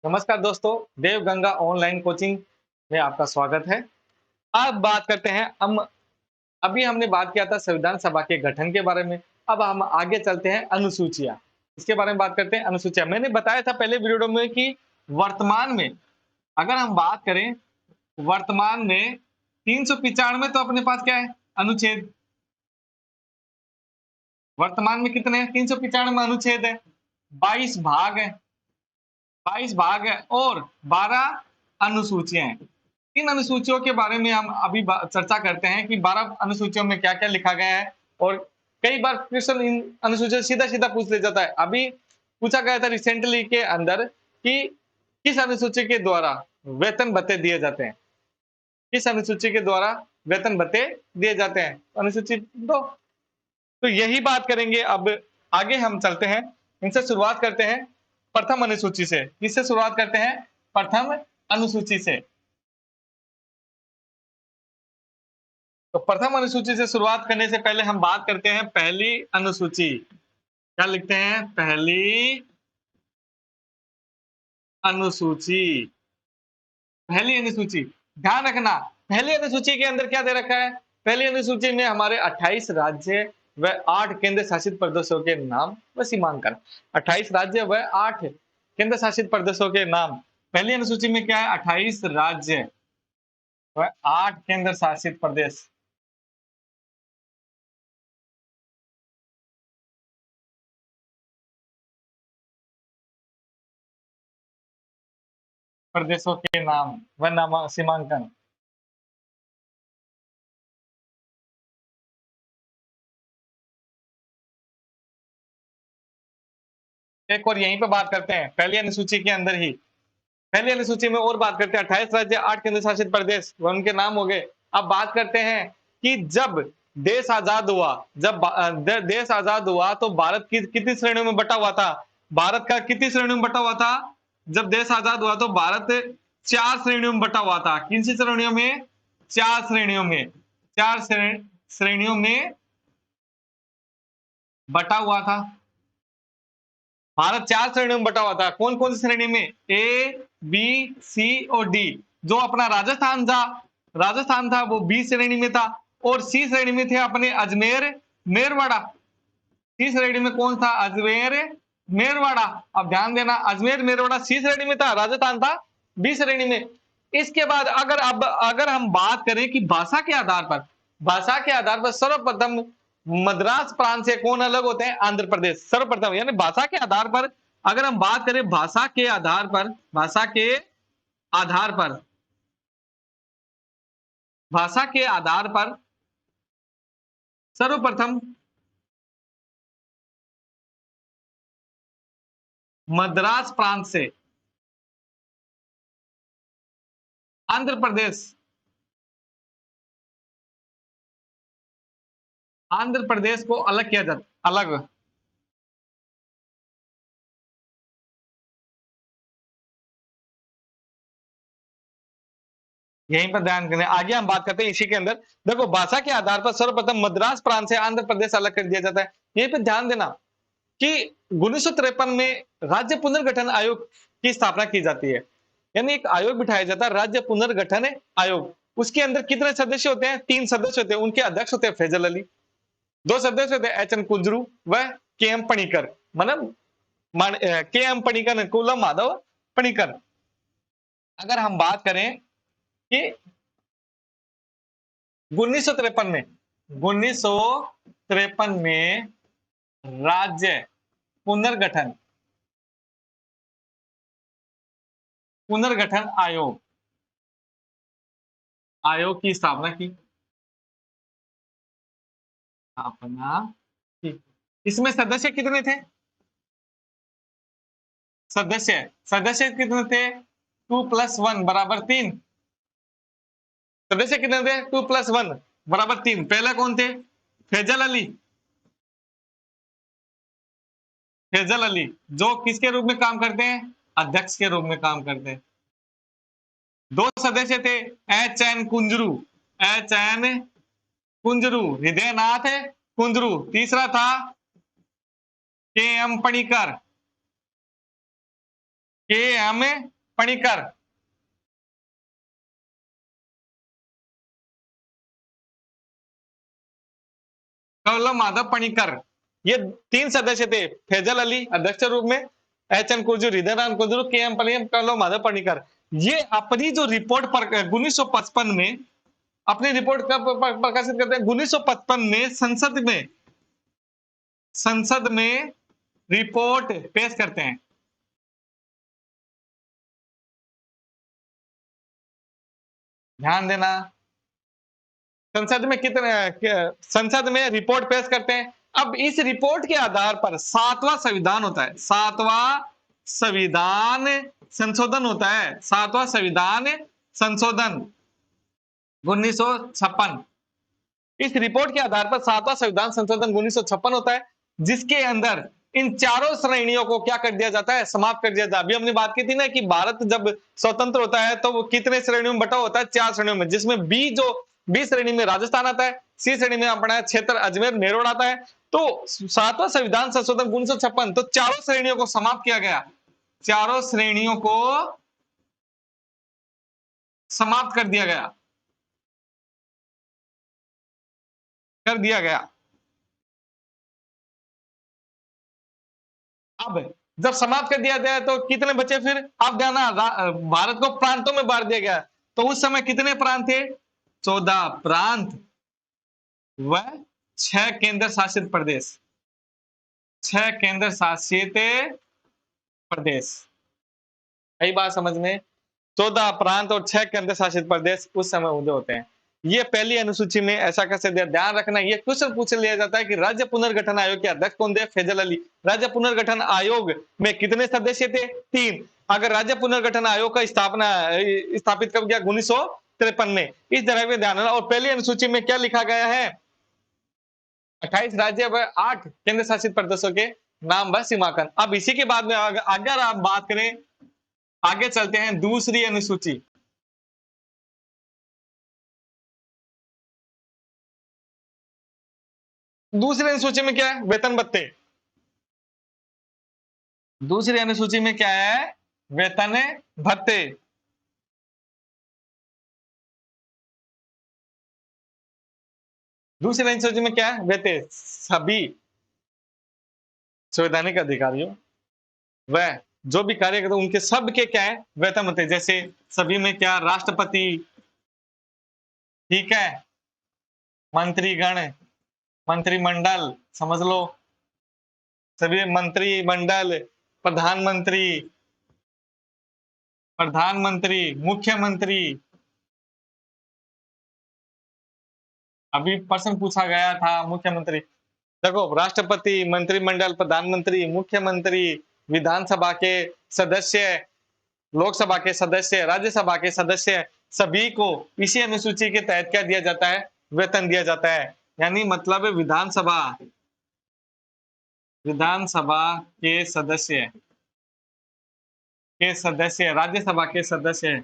नमस्कार दोस्तों, देव Ganga online coaching में आपका स्वागत है। आज बात करते हैं हम अभी हमने बात किया था संविधान सभा के गठन के बारे में। अब हम आगे चलते हैं अनुसूचियाँ। इसके बारे में बात करते हैं अनुसूचियाँ। मैंने बताया था पहले वीडियो में कि वर्तमान में अगर हम बात करें वर्तमान में 395 तो अपने पास क्या है? अनुच्छेद। वर्तमान में कितने हैं? 395 अनुच्छेद है, 22 भाग है। 22 भाग है और 12 अनुसूचियां हैं। इन अनुसूचियों के बारे में हम अभी चर्चा करते हैं कि 12 अनुसूचियों में क्या-क्या लिखा गया है और कई बार क्वेश्चन इन अनुसूचियों सीधा-सीधा पूछ ले जाता है। अभी पूछा गया था रिसेंटली के अंदर कि किस अनुसूची के द्वारा वेतन भत्ते दिए जाते हैं? किस अनुसूची के द्वारा वेतन भत्ते दिए जाते हैं? अनुसूची 2। तो यही बात करेंगे। अब आगे हम चलते हैं, इनसे शुरुआत करते हैं प्रथम अनुसूची से। किससे शुरुआत करते हैं? प्रथम अनुसूची से। तो प्रथम अनुसूची से शुरुआत करने से पहले हम बात करते हैं पहली अनुसूची। क्या लिखते हैं? पहली अनुसूची। पहली अनुसूची, ध्यान रखना, पहली अनुसूची के अंदर क्या दे रखा है? पहली अनुसूची में हमारे 28 राज्य व 8 केंद्र शासित प्रदेशों के नाम व सीमांकन। 28 राज्य व 8 केंद्र शासित प्रदेशों के नाम। पहली अनुसूची में क्या है? 28 राज्य व 8 केंद्र शासित प्रदेश। प्रदेशों के नाम व नाम सीमांकन। एक और यहीं पे बात करते हैं पहली अनुसूची के अंदर ही। पहली अनुसूची में और बात करते हैं 28 राज्य 8 केंद्र शासित प्रदेश व उनके नाम हो गए। अब बात करते हैं कि जब देश आजाद हुआ, जब देश आजाद हुआ तो भारत की कितनी श्रेणियों में बटा हुआ था? भारत का कितनी श्रेणियों में बटा हुआ था? जब देश आजाद हुआ तो भारत 4 श्रेणियों में बटा हुआ था। किन सी श्रेणियों में? 4 श्रेणियों में। 4 श्रेणियों में बटा हुआ था। भारत 4 श्रेणियों में बटा हुआ था। कौन-कौन सी श्रेणी में? ए, बी, सी और डी। जो अपना राजस्थान था वो बी श्रेणी में था और सी श्रेणी में थे अपने अजमेर, मेरवाड़ा। सी श्रेणी में कौन था? अजमेर, मेरवाड़ा। अब ध्यान देना, अजमेर, मेरवाड़ा सी श्रेणी में था, राजस्थान था बी श्रेणी में। इसके बाद अगर हम बात करें कि भाषा के आधार पर सर्वप्रथम मद्रास प्रांत से कौन अलग होते हैं? आंध्र प्रदेश सर्वप्रथम। यानी भाषा के आधार पर अगर हम बात करें भाषा के आधार पर भाषा के आधार पर सर्वप्रथम मद्रास प्रांत से आंध्र प्रदेश को अलग किया जाता, अलग। यहीं पर ध्यान करें। आगे हम बात करते हैं इसी के अंदर। देखो, भाषा के आधार पर सर्वप्रथम मद्रास प्रांत से आंध्र प्रदेश अलग कर दिया जाता है। यहीं पर ध्यान देना कि 1953 में राज्य पुनर्गठन आयोग की स्थापना की जाती है। यानी एक आयोग बिठाया जाता है, राज्य पुनर्गठन आयोग। उसके अंदर कितने सदस्य होते हैं? 3 सदस्य होते हैं। उनके अध्यक्ष होते हैं फैजल अली, 2 सदस्य होते हैं एच एन कुंजरू व के एम पणिकर। मतलब के एम पणिकर, कुलम माधव पणिकर। अगर हम बात करें कि 1953 में राज्य पुनर्गठन आयोग की स्थापना की। इसमें सदस्य कितने थे? सदस्य कितने थे? 2 + 1 = 3। सदस्य कितने थे? 2 + 1 = 3। पहला कौन थे? फैजल अली, जो किसके रूप में काम करते हैं? अध्यक्ष के रूप में काम करते हैं। 2 सदस्य थे एच एन कुंजरू, हृदयनाथ कुंजरू। तीसरा था के एम पणिकर, कल्लो माधव पणिकर, ये 3 सदस्य थे। फैजल अली अध्यक्ष रूप में, एच एन कुरजू, हृदयनारायण कुरजू, के एम पनियम, कल्लो माधव पणिकर। ये अपनी जो रिपोर्ट पर 1955 में अपनी रिपोर्ट कब प्रकाशित करते हैं? 1955 में संसद में रिपोर्ट पेश करते हैं। ध्यान देना, संसद में रिपोर्ट पेश करते हैं। अब इस रिपोर्ट के आधार पर 7वां संविधान होता है, 7वां संविधान संशोधन होता है, 7वां संविधान संशोधन 1956। इस रिपोर्ट के आधार पर 7वां संविधान संशोधन 1956 होता है, जिसके अंदर इन चारों श्रेणियों को क्या कर दिया जाता है? समाप्त कर दिया जाता है। अभी हमने बात की थी ना कि भारत जब स्वतंत्र होता है तो वो कितने श्रेणियों में बटा होता है? 4 श्रेणियों में, जिसमें बी श्रेणी में राजस्थान आता है, सी श्रेणी में अपना क्षेत्र अजमेर मेरठ आता है। तो 7वां संविधान संशोधन 1956, तो चारों श्रेणियों को समाप्त किया गया, चारों श्रेणियों को समाप्त कर दिया गया, कर दिया गया। अब जब समाप्त कर दिया गया तो कितने बचे फिर? अब ध्यान, भारत को प्रांतों में बांट दिया गया। तो उस समय कितने प्रांत थे? 14 प्रांत व 6 केंद्र शासित प्रदेश, 6 केंद्र शासित प्रदेश। कई बात समझ में, 14 प्रांत और 6 केंद्र शासित प्रदेश उस समय उदय होते हैं। ये पहली अनुसूची में ऐसा कैसे दिया? ध्यान रखना, ये क्वेश्चन पूछ लिया जाता है कि राज्य पुनर्गठन आयोग के अध्यक्ष कौन थे? फैजल अली। राज्य पुनर्गठन आयोग में कितने सदस्य थे? 3। अगर राज्य पुनर्गठन आयोग का स्थापित कब किया? 1953 में। इस तरह में ध्यान रखना। और पहली अनुसूची में क्या लिखा गया है? 28 राज्य व 8 केंद्र शासित प्रदेशों के नाम व सीमांकन। अब इसी के बाद में अगर आप बात करें, आगे चलते हैं दूसरी अनुसूची। दूसरी अनुसूची में क्या है? वेतन भत्ते। दूसरी अनुसूची में क्या है? वेतन भत्ते। दूसरी अनुसूची में क्या है? वेतन सभी संवैधानिक अधिकारियों वह जो भी कार्य करते उनके सबके क्या है? वेतन भत्ते। जैसे सभी में क्या? राष्ट्रपति, ठीक है, मंत्रीगण, मंत्रिमंडल, समझ लो, सभी मंत्रिमंडल, प्रधानमंत्री, प्रधानमंत्री, मुख्यमंत्री। अभी प्रश्न पूछा गया था मुख्यमंत्री। देखो, राष्ट्रपति, मंत्रिमंडल, प्रधानमंत्री, मुख्यमंत्री, विधानसभा के सदस्य, लोकसभा के सदस्य, राज्यसभा के सदस्य, सभी को इसी अनुसूची के तहत क्या दिया जाता है? वेतन दिया जाता है। यानी मतलब विधानसभा, विधानसभा के सदस्य, राज्यसभा के सदस्य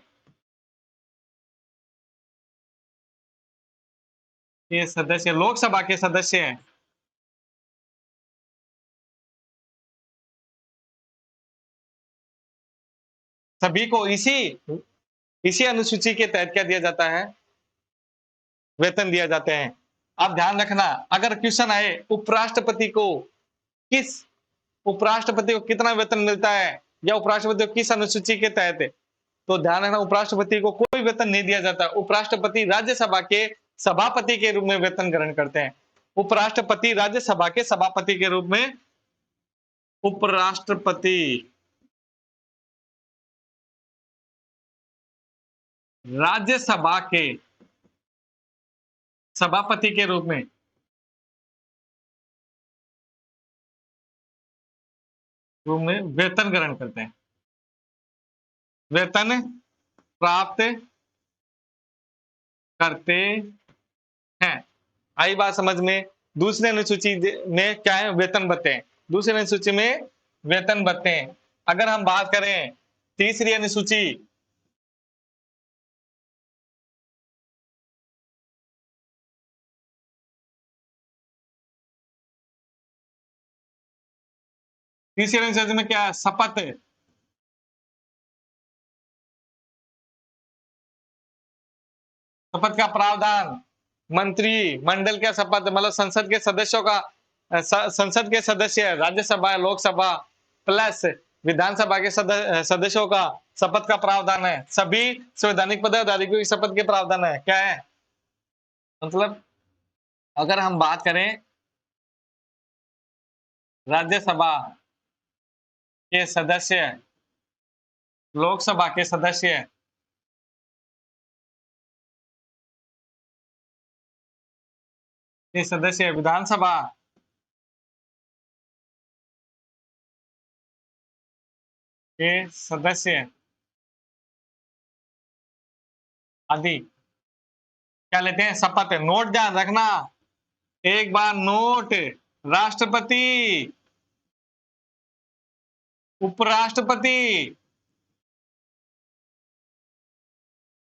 के सदस्य, लोकसभा के सदस्य, सभी को इसी इसी अनुसूची के तहत क्या दिया जाता है? वेतन दिया जाते हैं। अब ध्यान रखना, अगर क्वेश्चन आए किस उपराष्ट्रपति को कितना वेतन मिलता है या उपराष्ट्रपति को किस अनुसूची के तहत है, तो ध्यान रखना, उपराष्ट्रपति को कोई वेतन नहीं दिया जाता। उपराष्ट्रपति राज्यसभा के सभापति के रूप में वेतन ग्रहण करते हैं। उपराष्ट्रपति राज्यसभा के सभापति के रूप में, उपराष्ट्रपति राज्यसभा के सभापति के रूप में वेतन ग्रहण करते हैं, वेतन प्राप्त करते हैं। आई बात समझ में? दूसरी अनुसूची में क्या है? वेतन भत्ते हैं। दूसरी अनुसूची में वेतन भत्ते हैं। अगर हम बात करें तीसरी अनुसूची, तीसरी अनुसूची में क्या है? शपथ, शपथ का प्रावधान, मंत्री मंडल का शपथ मतलब संसद के सदस्यों का संसद के सदस्य, राज्यसभा, लोकसभा प्लस विधानसभा के सदस्यों का शपथ का प्रावधान है। सभी संवैधानिक पदाधिकारियों की शपथ के प्रावधान है। क्या है मतलब, अगर हम बात करें राज्यसभा के सदस्य, लोकसभा के सदस्य, विधानसभा के सदस्य आदि क्या लेते हैं? शपथ। नोट ध्यान रखना, एक बार नोट, राष्ट्रपति, उपराष्ट्रपति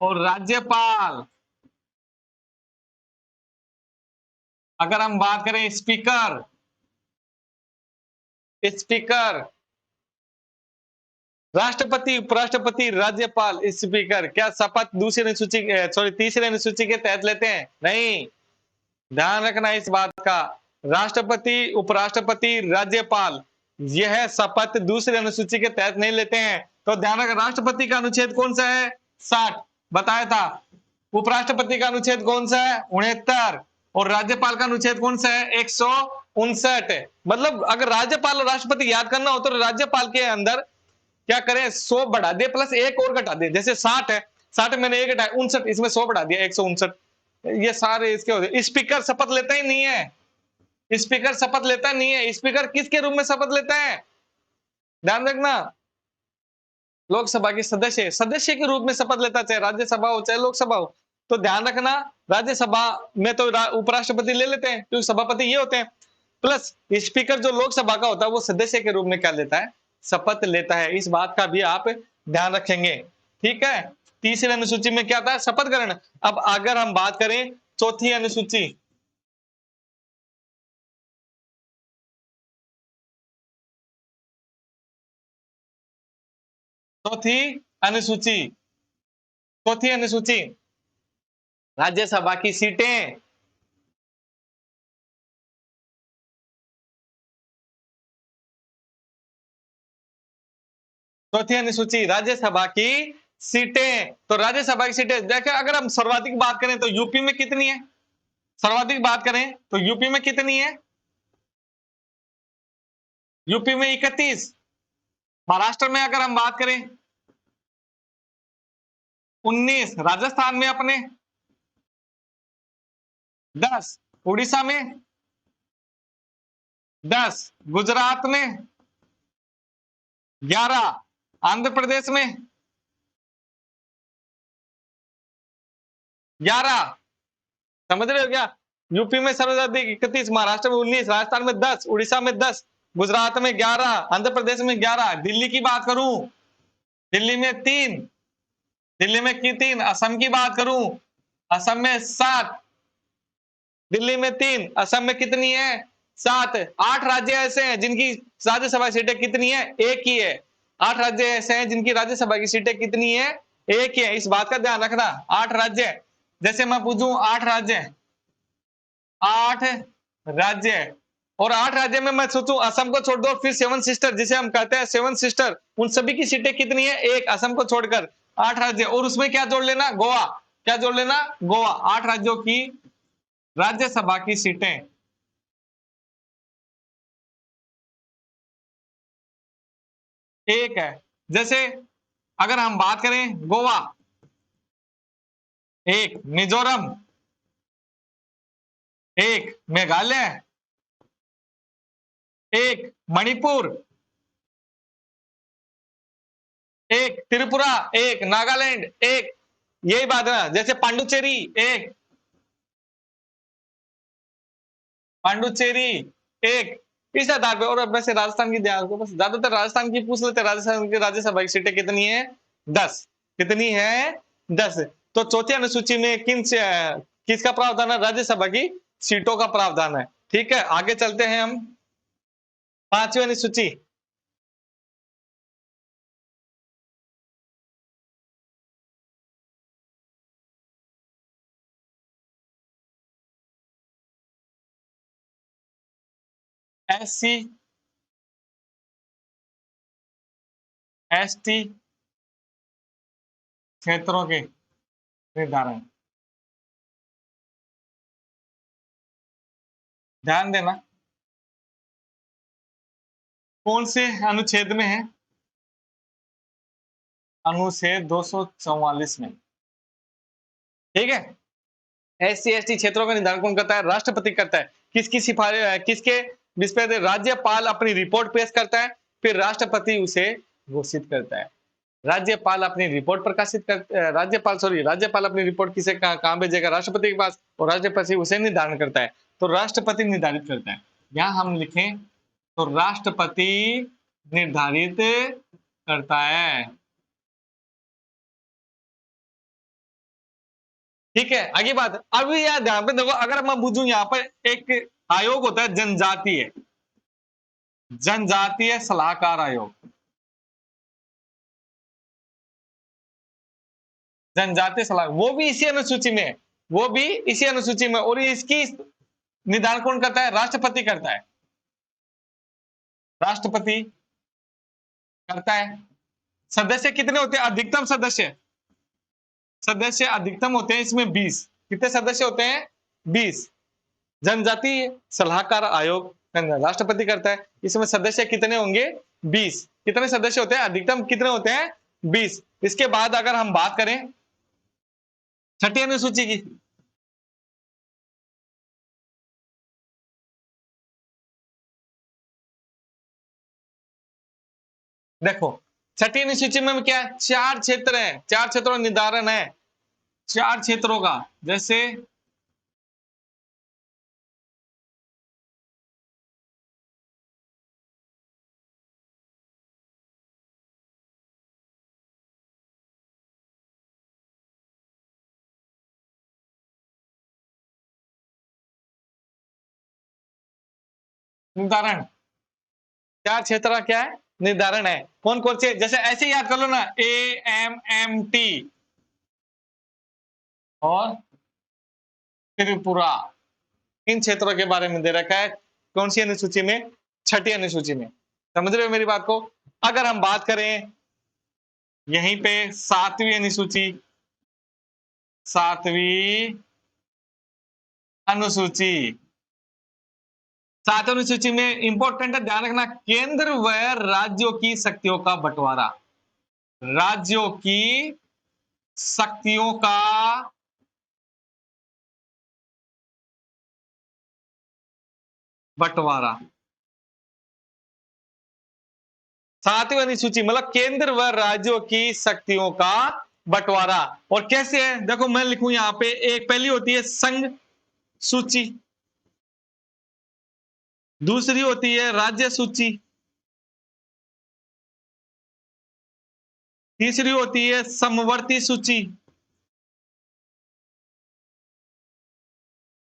और राज्यपाल। अगर हम बात करें स्पीकर, राष्ट्रपति, उपराष्ट्रपति, राज्यपाल, स्पीकर क्या शपथ दूसरी अनुसूची तीसरी अनुसूची के तहत लेते हैं? नहीं। ध्यान रखना इस बात का, राष्ट्रपति, उपराष्ट्रपति, राज्यपाल यह शपथ दूसरी अनुसूची के तहत नहीं लेते हैं। तो ध्यान रखना, राष्ट्रपति का अनुच्छेद कौन सा है? 60 बताया था। उपराष्ट्रपति का अनुच्छेद कौन सा है? 69। और राज्यपाल का अनुच्छेद कौन सा है? 159। मतलब अगर राज्यपाल और राष्ट्रपति याद करना हो तो राज्यपाल के अंदर क्या करें? 100 बढ़ा दे प्लस एक और घटा दे। जैसे 60 है, 60 मैंने एक घटाया 59, इसमें 100 बढ़ा दिया 159। ये सारे इसके होते। स्पीकर शपथ लेता ही नहीं है, स्पीकर शपथ लेता नहीं है। स्पीकर किसके रूप में शपथ लेता है? ध्यान रखना, लोकसभा के सदस्य के रूप में शपथ लेता, चाहे राज्यसभा हो चाहे लोकसभा हो। तो ध्यान रखना, राज्यसभा में तो उपराष्ट्रपति ले लेते हैं क्योंकि सभापति ये होते हैं, प्लस स्पीकर जो लोकसभा का होता है वो सदस्य के रूप में क्या लेता है? शपथ लेता है। इस बात का भी आप ध्यान रखेंगे, ठीक है। तीसरी अनुसूची में क्या था? शपथ ग्रहण। अब अगर हम बात करें चौथी अनुसूची, चौथी अनुसूची, चौथी अनुसूची राज्यसभा की सीटें, चौथी अनुसूची राज्यसभा की सीटें। तो राज्यसभा की सीटें देखिए, अगर हम सर्वाधिक बात करें तो यूपी में कितनी है? सर्वाधिक बात करें तो यूपी में कितनी है? यूपी में 31। महाराष्ट्र में अगर हम बात करें 19, राजस्थान में अपने 10, उड़ीसा में 10, गुजरात में 11, आंध्र प्रदेश में 11। समझ रहे हो क्या? यूपी में सर्वाधिक 31, महाराष्ट्र में 19, राजस्थान में 10, उड़ीसा में 10, गुजरात में 11, आंध्र प्रदेश में 11। दिल्ली की बात करूं, दिल्ली में 3, दिल्ली में की 3। असम की बात करूं, असम में 7, दिल्ली में 3, असम में कितनी है? 7। 8 राज्य ऐसे हैं जिनकी राज्यसभा सीटें कितनी है? एक ही है। 8 राज्य ऐसे हैं जिनकी राज्यसभा की सीटें कितनी है? एक ही है। इस बात का ध्यान रखना। 8 राज्य, जैसे मैं पूछूं 8 राज्य, 8 राज्य, और 8 राज्य में मैं सोचूं असम को छोड़ दो, फिर 7 सिस्टर जिसे हम कहते हैं 7 सिस्टर, उन सभी की सीटें कितनी है? एक। असम को छोड़कर 8 राज्य, और उसमें क्या जोड़ लेना? गोवा। क्या जोड़ लेना? गोवा। 8 राज्यों की राज्यसभा की सीटें एक है। जैसे अगर हम बात करें गोवा 1, मिजोरम 1, मेघालय 1, मणिपुर 1, त्रिपुरा 1, नागालैंड 1। यही बात है ना। जैसे पांडुचेरी 1, पांडुचेरी 1, इस आधार पे। और अब वैसे राजस्थान की ध्यान को बस ज्यादातर राजस्थान की पूछ लेते हैं। राजस्थान की राज्यसभा की सीटें कितनी है? 10। कितनी है? 10। तो चौथी अनुसूची में किसका प्रावधान है? राज्यसभा की सीटों का प्रावधान है। ठीक है, आगे चलते हैं हम। पांचवी अनुसूची, SC ST क्षेत्रों के निर्धारण। ध्यान देना कौन से अनुच्छेद में है? अनुच्छेद 244 में। ठीक है, SC ST क्षेत्रों का निर्धारण कौन करता है? राष्ट्रपति करता है। किसकी सिफारिश, किसके विस्तार? राज्यपाल अपनी रिपोर्ट पेश करता है, फिर राष्ट्रपति उसे घोषित करता है। राज्यपाल अपनी रिपोर्ट प्रकाशित कर राज्यपाल अपनी रिपोर्ट किसे कहां भेजेगा? राष्ट्रपति के पास, और राष्ट्रपति उसे निर्धारण करता है। तो राष्ट्रपति निर्धारित करता है। यहां हम लिखें तो राष्ट्रपति निर्धारित करता है। ठीक है, आगे बात। अभी यार ध्यान पे देखो, अगर मैं बुझू यहां पर एक आयोग होता है जनजातीय सलाहकार आयोग। जनजातीय सलाह, वो भी इसी अनुसूची में है, वो भी इसी अनुसूची में, और इसकी निर्धारण कौन करता है? राष्ट्रपति करता है। राष्ट्रपति करता है। सदस्य कितने होते हैं? अधिकतम सदस्य अधिकतम होते हैं इसमें 20। कितने सदस्य होते हैं? 20। जनजातीय सलाहकार आयोग राष्ट्रपति करता है, इसमें सदस्य कितने होंगे? 20। कितने सदस्य होते हैं? अधिकतम कितने होते हैं? 20। इसके बाद अगर हम बात करें छठी अनुसूची की, देखो छठी अनुसूची में क्या है? 4 क्षेत्र है, 4 क्षेत्रों का निर्धारण है, 4 क्षेत्रों का। जैसे निर्धारण, 4 क्षेत्र का क्या है? निर्धारण है। कौन कौन से? जैसे ऐसे याद कर लो ना, AMMT और त्रिपुरा, इन क्षेत्रों के बारे में दे रखा है। कौन सी अनुसूची में? छठी अनुसूची में। समझ रहे हो मेरी बात को? अगर हम बात करें यहीं पे 7वीं अनुसूची, 7वीं अनुसूची, 7वीं अनुसूची में इंपॉर्टेंट है, ध्यान रखना, केंद्र व राज्यों की शक्तियों का बंटवारा। राज्यों की शक्तियों का बंटवारा। 7वीं अनुसूची मतलब केंद्र व राज्यों की शक्तियों का बंटवारा। और कैसे है? देखो मैं लिखूं यहां पे, एक पहली होती है संघ सूची, दूसरी होती है राज्य सूची, तीसरी होती है समवर्ती सूची।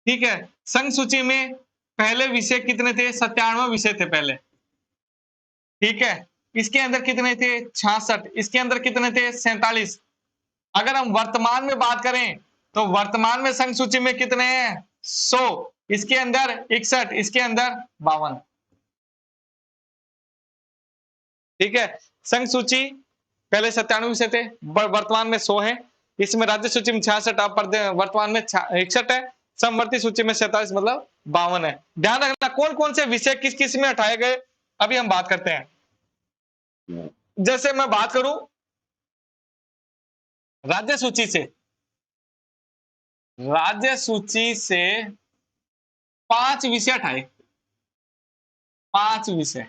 ठीक है, संघ सूची में पहले विषय कितने थे? 97 विषय थे पहले। ठीक है, इसके अंदर कितने थे? 66। इसके अंदर कितने थे? 47। अगर हम वर्तमान में बात करें तो वर्तमान में संघ सूची में कितने हैं? 100। इसके अंदर 61, इसके अंदर 52। ठीक है, संघ सूची पहले 97 विषय थे, वर्तमान में 100 है। इसमें राज्य सूची में 66, अब वर्तमान में 61 है। समवर्ती सूची में 47 मतलब 52 है। ध्यान रखना कौन कौन से विषय किस किस में हटाए गए, अभी हम बात करते हैं। जैसे मैं बात करूं राज्य सूची से, राज्य सूची से 5 विषय हटाए, 5 विषय।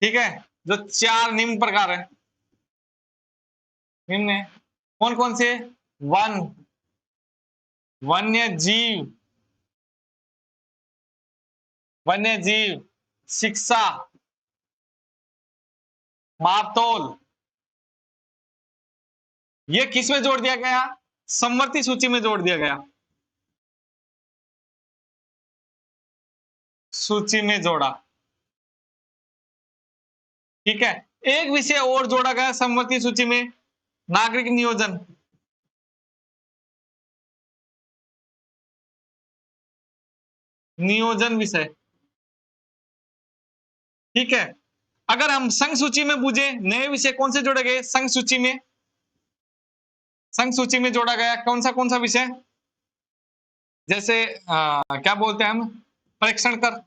ठीक है, जो 4 निम्न प्रकार है, निम्न है। कौन कौन से? वन, वन्य जीव, वन्य जीव, शिक्षा, मापतोल। ये किस में जोड़ दिया गया? समवर्ती सूची में जोड़ दिया गया, सूची में जोड़ा। ठीक है, एक विषय और जोड़ा गया समवर्ती सूची में, नागरिक नियोजन। नियोजन विषय। ठीक है, अगर हम संघ सूची में बूझे, नए विषय कौन से जोड़े गए संघ सूची में? संघ सूची में जोड़ा गया कौन सा विषय? जैसे क्या बोलते हैं हम? परीक्षण कर,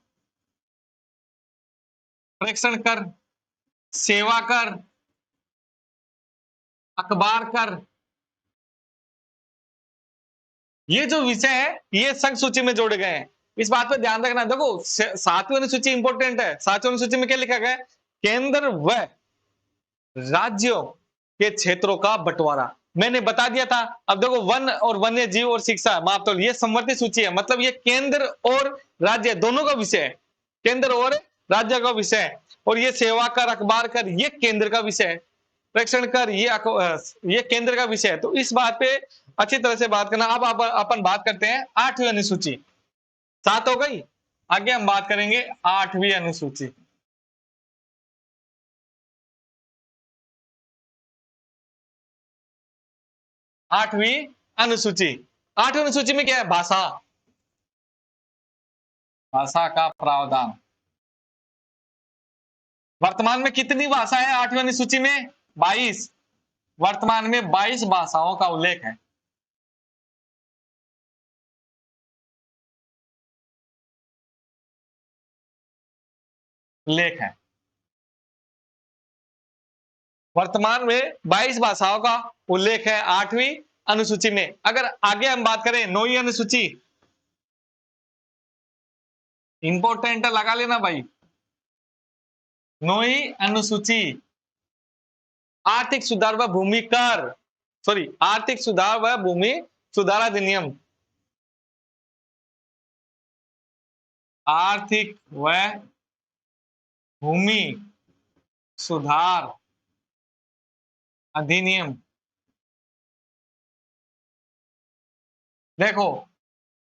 प्रेक्षण कर, सेवा कर, अखबार कर। ये जो विषय है ये संघ सूची में जोड़े गए हैं। इस बात पर ध्यान रखना। देखो, सातवीं अनुसूची इंपॉर्टेंट है। सातवीं अनुसूची में क्या लिखा गया है? केंद्र व राज्यों के क्षेत्रों का बंटवारा। मैंने बता दिया था। अब देखो, वन और वन्य जीव और शिक्षा मापदंड, ये समवर्ती सूची है, मतलब ये केंद्र और राज्य दोनों का विषय है। केंद्र और राज्य का विषय है। और ये सेवा कर, अखबार कर, ये केंद्र का विषय है। प्रेक्षण कर, ये केंद्र का विषय है। तो इस बात पे अच्छी तरह से बात करना। अब अपन बात करते हैं आठवीं अनुसूची। 7 हो गई, आगे हम बात करेंगे आठवीं अनुसूची। आठवीं अनुसूची, आठवीं अनुसूची में क्या है? भाषा, भाषा का प्रावधान। वर्तमान में कितनी भाषा है आठवीं अनुसूची में? 22। वर्तमान में 22 भाषाओं का उल्लेख है। उल्लेख है, वर्तमान में 22 भाषाओं का उल्लेख है आठवीं अनुसूची में। अगर आगे हम बात करें नौवीं अनुसूची, इंपॉर्टेंट है, लगा लेना भाई। नौवीं अनुसूची आर्थिक सुधार व भूमि कर, सॉरी, आर्थिक सुधार व भूमि सुधार अधिनियम। आर्थिक व भूमि सुधार अधिनियम। देखो,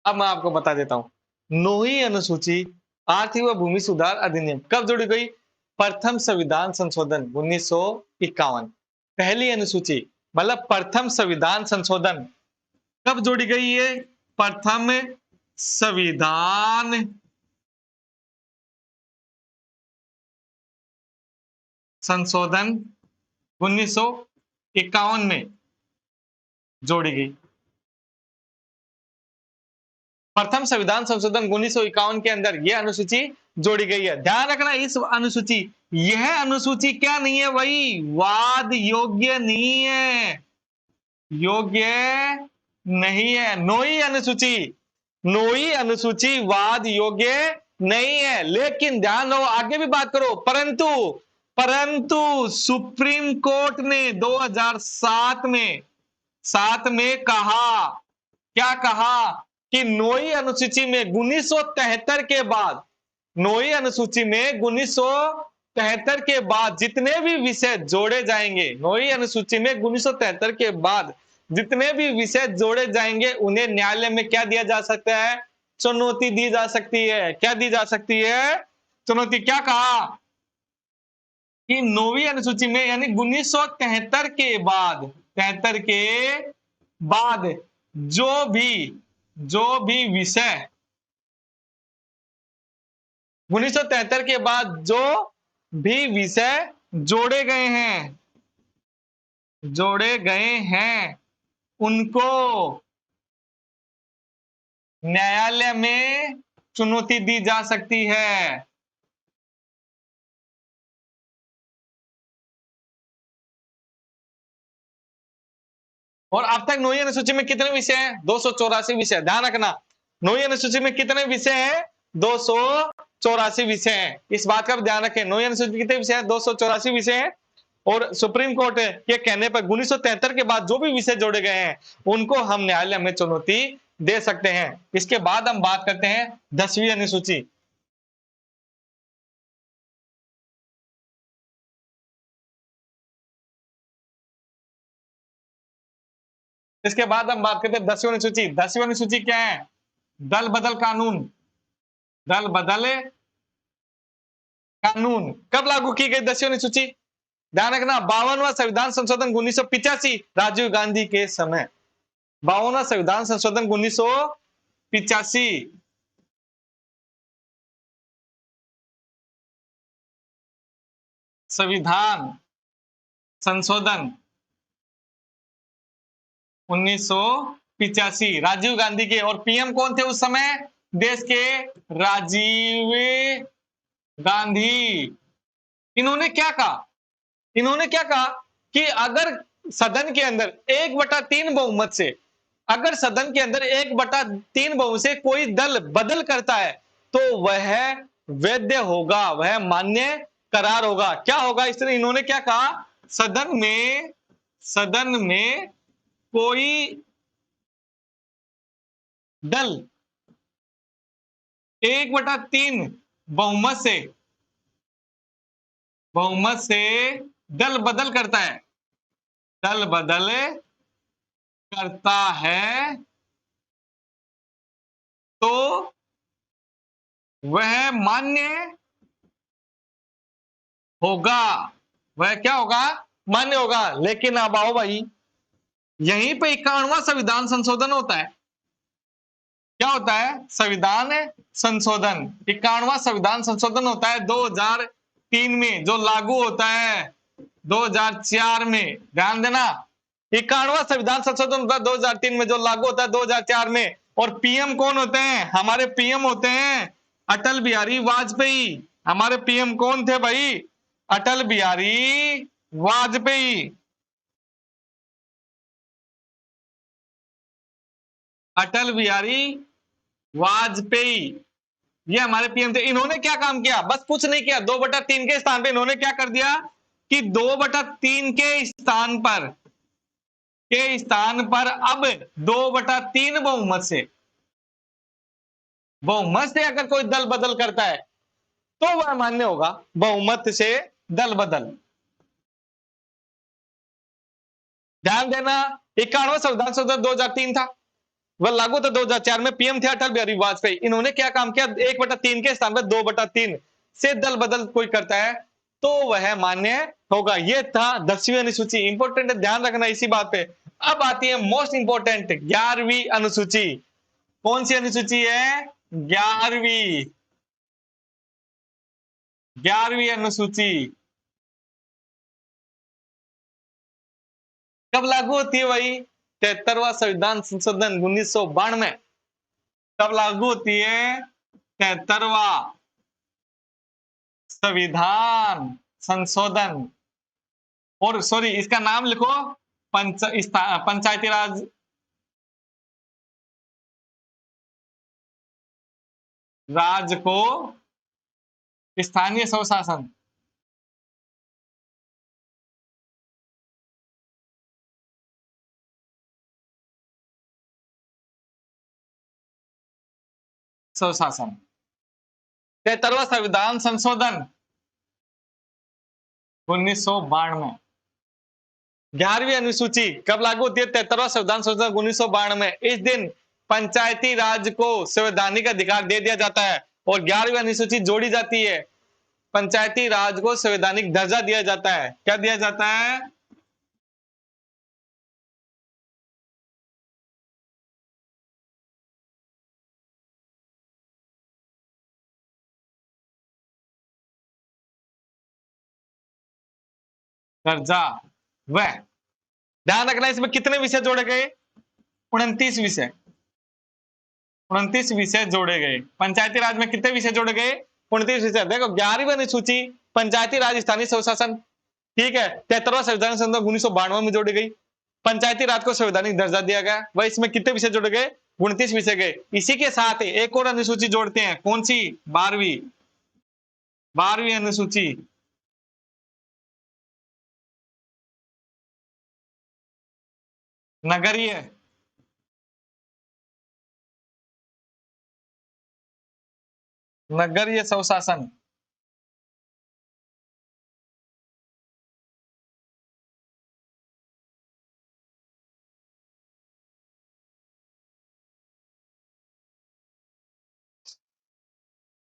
अब मैं आपको बता देता हूं। नौवीं अनुसूची आर्थिक व भूमि सुधार अधिनियम कब जोड़ी गई? प्रथम संविधान संशोधन 1951। पहली अनुसूची मतलब प्रथम संविधान संशोधन कब जोड़ी गई? है प्रथम संविधान संशोधन 1951 में जोड़ी गई। प्रथम संविधान संशोधन 1951 के अंदर यह अनुसूची जोड़ी गई है। ध्यान रखना, इस अनुसूची, यह अनुसूची क्या नहीं है भाई? वाद योग्य नहीं है, योग्य नहीं है। नौवीं अनुसूची, नौवीं अनुसूची वाद योग्य नहीं है। लेकिन ध्यान रहो, आगे भी बात करो, परंतु परंतु सुप्रीम कोर्ट ने 2007 में 7 में कहा, क्या कहा? कि नौवीं अनुसूची में 1973 के बाद, नौवीं अनुसूची में 1973 के बाद जितने भी विषय जोड़े जाएंगे, नौवीं अनुसूची में 1973 के बाद जितने भी विषय जोड़े जाएंगे, उन्हें न्यायालय में क्या दिया जा सकता है? चुनौती दी जा सकती है। क्या दी जा सकती है? चुनौती। क्या कहा? कि नौवीं अनुसूची में यानी 1973 के बाद, 73 के बाद जो भी विषय 1973 के बाद जो भी विषय जोड़े गए हैं उनको न्यायालय में चुनौती दी जा सकती है। और अब तक नौवीं अनुसूची में कितने विषय हैं? 284 विषय। ध्यान रखना, नौवीं अनुसूची में कितने विषय हैं? 284 विषय हैं। इस बात का भी ध्यान रखें। नौवीं अनुसूची में कितने विषय हैं? 284 विषय हैं। और सुप्रीम कोर्ट के कहने पर 1973 के बाद जो भी विषय जोड़े गए हैं उनको हम न्यायालय में चुनौती दे सकते हैं। इसके बाद हम बात करते हैं 10वीं अनुसूची। इसके बाद हम बात करते हैं 10वीं अनुसूची। 10वीं अनुसूची क्या है? दल बदल कानून। दल बदल कानून कब लागू की गई 10वीं अनुसूची? ध्यान रखना, 52वां संविधान संशोधन 1985 राजीव गांधी के समय। 52वां संविधान संशोधन 1985 संविधान संशोधन 1985, राजीव गांधी के। और पीएम कौन थे उस समय देश के? राजीव गांधी। इन्होंने क्या कहा? इन्होंने क्या कहा कि अगर सदन के अंदर 1/3 बहुमत से, अगर सदन के अंदर 1/3 बहुमत से कोई दल बदल करता है तो वह वैध होगा, वह मान्य करार होगा। क्या होगा? इसलिए इन्होंने क्या कहा? सदन में कोई दल 1/3 बहुमत से दल बदल करता है, दल बदल करता है तो वह मान्य होगा। वह क्या होगा? मान्य होगा। लेकिन अब आओ भाई, यहीं पे 51वां संविधान संशोधन होता है। क्या होता है? संविधान संशोधन। 51वां संविधान संशोधन होता है 2003 में, जो लागू होता है 2004 में। ध्यान देना, 51वां संविधान संशोधन होता है 2003 में, जो लागू होता है 2004 में। और पीएम कौन होते हैं? हमारे पीएम होते हैं अटल बिहारी वाजपेयी। हमारे पीएम कौन थे भाई? अटल बिहारी वाजपेयी। अटल बिहारी वाजपेयी, ये हमारे पीएम थे। इन्होंने क्या काम किया? बस कुछ नहीं किया। 2/3 के स्थान पे इन्होंने क्या कर दिया कि 2/3 के स्थान पर अब 2/3 बहुमत से अगर कोई दल बदल करता है तो वह मान्य होगा। बहुमत से दल बदल। ध्यान देना, 51वां संविधान संशोधन 2003 था, वह लागू था 2004 में। पीएम थे अटल बिहारी वाजपेयी। इन्होंने क्या काम किया? 1/3 के स्थान पर 2/3 से दल बदल कोई करता है तो वह मान्य होगा। यह था 10वीं अनुसूची। इंपॉर्टेंट है, ध्यान रखना इसी बात पे। अब आती है मोस्ट इंपॉर्टेंट 11वीं अनुसूची। कौन सी अनुसूची है? 11वीं 11वीं अनुसूची। कब लागू होती है भाई? 73वां संविधान संशोधन 1992। कब लागू होती है? 73वां संविधान संशोधन। और सॉरी, इसका नाम लिखो पंचायती राज को स्थानीय स्वशासन। स्वशासन 73वां संविधान संशोधन 1992। 11वीं अनुसूची कब लागू होती है? 73वां संविधान संशोधन 1992 में। इस दिन पंचायती राज को संवैधानिक अधिकार दे दिया जाता है और 11वीं अनुसूची जोड़ी जाती है। पंचायती राज को संवैधानिक दर्जा दिया जाता है। क्या दिया जाता है? दर्जा। वह ध्यान रखना, इसमें कितने विषय जोड़े गए? 29 विषय। 29 विषय जोड़े गए। पंचायती राज में कितने विषय जोड़े गए? 29 विषय। देखो, 11वीं अनुसूची पंचायती राज स्थानीय स्वशासन, ठीक है, 73वां संविधान संशोधन 1992 में जोड़ी गई। पंचायती राज को संवैधानिक दर्जा दिया गया। वह इसमें कितने विषय जोड़े गए? 29 विषय गए। इसी के साथ एक और अनुसूची जोड़ते हैं। कौन सी? 12वीं अनुसूची। नगरीय नगरीय स्वशासन।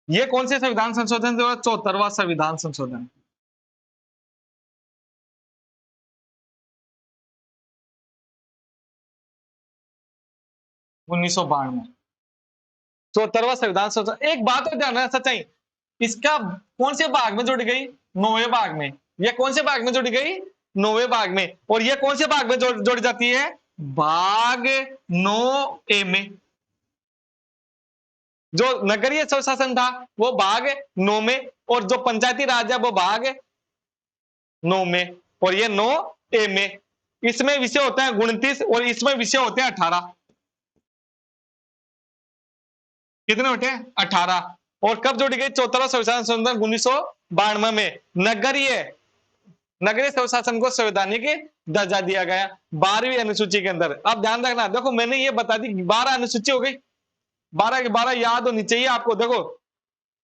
ये कौन से संविधान संशोधन? 74वां संविधान संशोधन। उन्नीस सौ 74वां संविधान संशोधन। एक बात और ध्यान रखना, सच्चाई, इसका कौन से भाग में जोड़ी गई? 9वें भाग में। ये कौन से भाग में जोड़ी गई? 9वें भाग में। और ये कौन से भाग में जोड़ी जाती है? भाग 9A में। जो नगरीय स्वशासन था वो भाग 9 में, और जो पंचायती राज है वो भाग 9 में, और ये 9A में। इसमें विषय होते हैं 29 और इसमें विषय होते हैं 18। कितने होते हैं? 18। और कब जोड़ी गई? 74वां संविधान संशोधन 1992 में। नगरीय स्वशासन को संवैधानिक दर्जा दिया गया 12वीं अनुसूची के अंदर। अब ध्यान रखना, देखो मैंने ये बता दी 12 अनुसूची हो गई, 12 के 12 याद होनी चाहिए आपको। देखो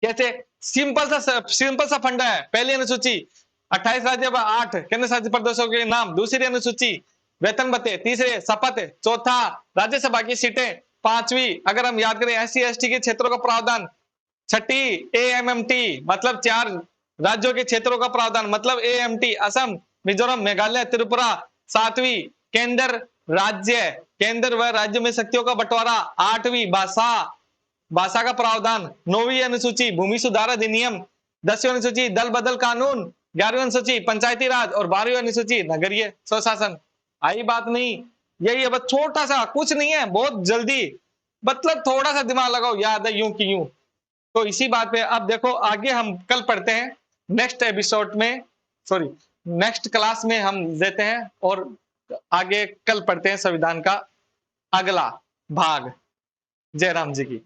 कैसे, सिंपल सा फंडा है। पहली अनुसूची 28 राज्य 8 केंद्र शासित प्रदेशों के नाम। दूसरी अनुसूची वेतन भत्ते। तीसरे शपथ। चौथा राज्यसभा की सीटें। 5वीं अगर हम याद करें SC/ST के क्षेत्रों का प्रावधान। 6ठी AMMT मतलब 4 राज्यों के क्षेत्रों का प्रावधान मतलब AMT असम, मिजोरम, मेघालय, त्रिपुरा। 7वीं केंद्र व राज्य में शक्तियों का बंटवारा। 8वीं भाषा का प्रावधान। 9वीं अनुसूची भूमि सुधार अधिनियम। 10वीं अनुसूची दल बदल कानून। 11वीं अनुसूची पंचायती राज और 12वीं अनुसूची नगरीय स्वशासन। आई बात नहीं? यही है, बस छोटा सा, कुछ नहीं है, बहुत जल्दी, मतलब थोड़ा सा दिमाग लगाओ, याद है यूं की यूं। तो इसी बात पे अब देखो आगे हम कल पढ़ते हैं नेक्स्ट एपिसोड में, सॉरी नेक्स्ट क्लास में हम देते हैं, और आगे कल पढ़ते हैं संविधान का अगला भाग। जय राम जी की।